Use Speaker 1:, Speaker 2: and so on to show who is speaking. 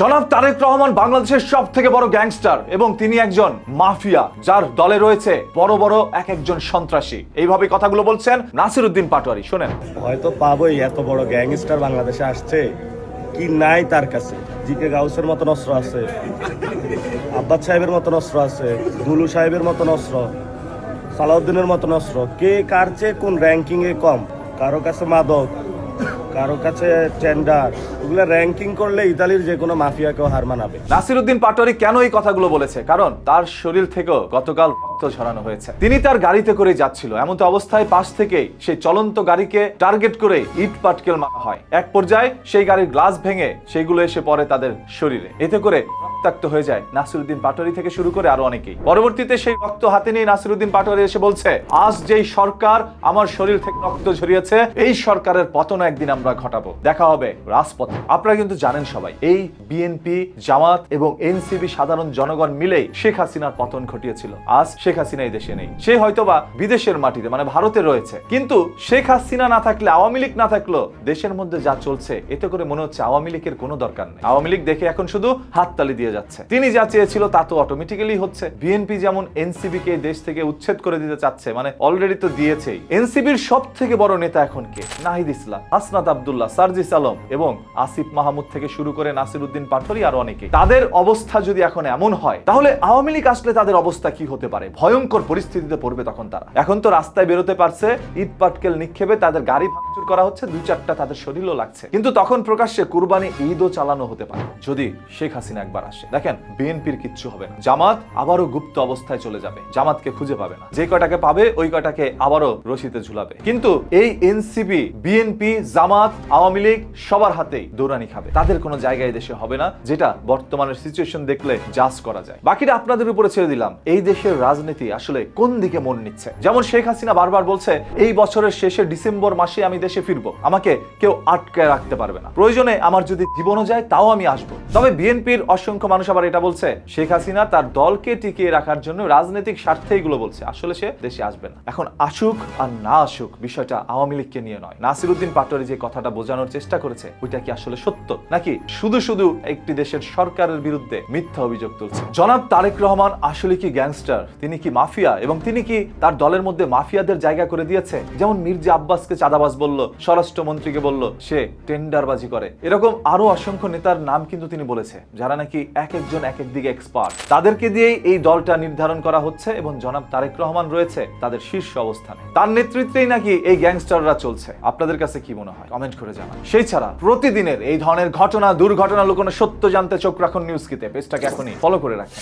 Speaker 1: জনাব তারেক রহমান বাংলাদেশের সবথেকে বড় গ্যাংস্টার এবং তিনি একজন মাফিয়া, যার দলে রয়েছে বড় বড় একজন সন্ত্রাসী। এইভাবে কথাগুলো বলছেন নাসিরউদ্দিন পাটোয়ারি। শুনেন।
Speaker 2: হয়তো পাবোই, এত বড় গ্যাংস্টার বাংলাদেশে আসছে, কি নাই তার কাছে? জিকে গাউসের মতন অস্ত্র আছে, আব্বাস সাহেবের মতন অস্ত্র আছে, দুলু সাহেবের মতন অস্ত্র, সালাউদ্দিনের মতন অস্ত্র। কে কার চেয়ে কোন র্যাঙ্কিং এ কম? কারো কাছে মাদক, কারো কাছে টেন্ডার। ওগুলো র্যাঙ্কিং করলে ইতালির যে কোনো মাফিয়াকেও হার মানাবে।
Speaker 1: নাসিরউদ্দিন পাটোয়ারি কেন এই কথাগুলো বলেছে? কারণ তার শরীর থেকেও গতকাল রক্ত ঝরানো হয়েছে। তিনি তার গাড়িতে করে যাচ্ছিল, এমন তো অবস্থায় পাশ থেকেই সেই চলন্ত গাড়িকে টার্গেট করে ইট পাটকেল মারা হয়। এক পর্যায়ে সেই গাড়ির গ্লাস ভেঙে সেইগুলো এসে পড়ে তাদের শরীরে। এতে করে রক্তাক্ত হয়ে যায় নাসিরউদ্দিন পাটোয়ারি থেকে শুরু করে আরো অনেকেই। পরবর্তীতে সেই রক্ত হাতে নিয়ে নাসিরউদ্দিন পাটোয়ারি এসে বলছে, আজ যেই সরকার আমার শরীর থেকে রক্ত ঝরিয়েছে, এই সরকারের পতন একদিন আমরা ঘটাবো, দেখা হবে রাজপথে। আপনারা কিন্তু জানেন সবাই, এই বিএনপি, জামাত এবং এনসিপি সাধারণ জনগণ মিলেই শেখ হাসিনার পতন ঘটিয়েছিল। আজ শেখ হাসিনা এই দেশে নেই, সে হয়তোবা বিদেশের মাটিতে মানে ভারতে রয়েছে। কিন্তু শেখ হাসিনা না থাকলে, আওয়ামী লীগ না থাকলেও দেশের মধ্যে যা চলছে, এতে করে মনে হচ্ছে আওয়ামী লীগের কোনো দরকার নেই। আওয়ামী লীগ দেখে এখন শুধু হাততালি দিয়ে যাচ্ছে। তিনি যা চেয়েছিল তা তো অটোমেটিক্যালি হচ্ছে। বিএনপি যেমন এনসিবি কে দেশ থেকে উচ্ছেদ করে দিতে চাচ্ছে, মানে অলরেডি তো দিয়েছেই। এনসিবির সব থেকে বড় নেতা এখন কে? নাহিদ ইসলাম, হাসনাত আব্দুল্লাহ, সার্জিস আলম এবং আসিফ মাহমুদ থেকে শুরু করে নাসিরউদ্দিন পাটোয়ারি আর অনেকে। তাদের অবস্থা যদি এখন এমন হয়, তাহলে আওয়ামী লীগ আসলে তাদের অবস্থা কি হতে পারে? ভয়ঙ্কর পরিস্থিতিতে পড়বে তখন তারা। এখন তো রাস্তায় বেরোতে পারছে, ইট পাটকেল নিক্ষেপে তাদের গাড়ি ভাঙচুর করা হচ্ছে, দুই চারটা তাদের শরীরও লাগছে। কিন্তু তখন প্রকাশ্যে কুরবানি ঈদও চালানো হতে পারে যদি শেখ হাসিনা একবার আসে। দেখেন, বিএনপির কিচ্ছু হবে না। জামাত আবারও গুপ্ত অবস্থায় চলে যাবে, জামাতকে খুঁজে পাবে না। যে কয়টাকে পাবে ওই কয়টাকে আবারও রশিতে ঝুলাবে। কিন্তু এই এনসিপি, বিএনপি, জামাত, আওয়ামী লীগ সবার হাতেই দৌড়ানি খাবে। তাদের কোনো জায়গায় দেশে হবে না, যেটা বর্তমানের সিচুয়েশন দেখলে জাজ করা যায়। বাকিটা আপনাদের উপরে ছেড়ে দিলাম, এই দেশের রাজনীতি আসলে কোন দিকে মন নিচ্ছে। যেমন শেখ হাসিনা বারবার বলছে, এই বছরের শেষে ডিসেম্বর মাসে আমি দেশে ফিরবো, আমাকে কেউ আটকে রাখতে পারবে না, প্রয়োজনে আমার যদি জীবনও যায় তাও আমি আসবো। তবে বিএনপির অসংখ্য মানুষ আবার এটা বলছে, শেখ হাসিনা তার দলকে টিকিয়ে রাখার জন্য রাজনৈতিক স্বার্থে এগুলো বলছে, আসলে সে দেশে আসবে না। এখন আসুক আর না আসুক, বিষয়টা আওয়ামী লীগকে নিয়ে নয়। নাসিরউদ্দিন পাটোয়ারি যে কথাটা বোঝানোর চেষ্টা করেছে, ওইটা কি আসলে সত্য, নাকি শুধু শুধু একটি দেশের সরকারের বিরুদ্ধে মিথ্যা অভিযোগ তুলছে? জনাব তারেক রহমান আসলে কি গ্যাংস্টার? তিনি কি মাফিয়া? এবং তিনি কি তার দলের মধ্যে মাফিয়াদের জায়গা করে দিয়েছে? যেমন মির্জা আব্বাসকে চাঁদাবাজ বলল, স্বরাষ্ট্রমন্ত্রীকে বলল সে টেন্ডারবাজি করে। এরকম আরো অসংখ্য নেতার নাম কিন্তু তিনি বলেছে, যারা নাকি এক একজন এক এক দিকে এক্সপার্ট। তাদেরকে দিয়েই এই দলটা নির্ধারণ করা হচ্ছে এবং জনাব তারেক রহমান রয়েছে তাদের শীর্ষ অবস্থানে। তার নেতৃত্বেই নাকি এই গ্যাংস্টাররা চলছে। আপনাদের কাছে কি মনে হয়? কমেন্ট করে জানান। সেই ছাড়া প্রতিদিনের এই ধরনের ঘটনা, দুর্ঘটনা, লুকোনো সত্য জানতে চোখ রাখুন নিউজ কিতে। পেজটাকে এখনই ফলো করে রাখেন।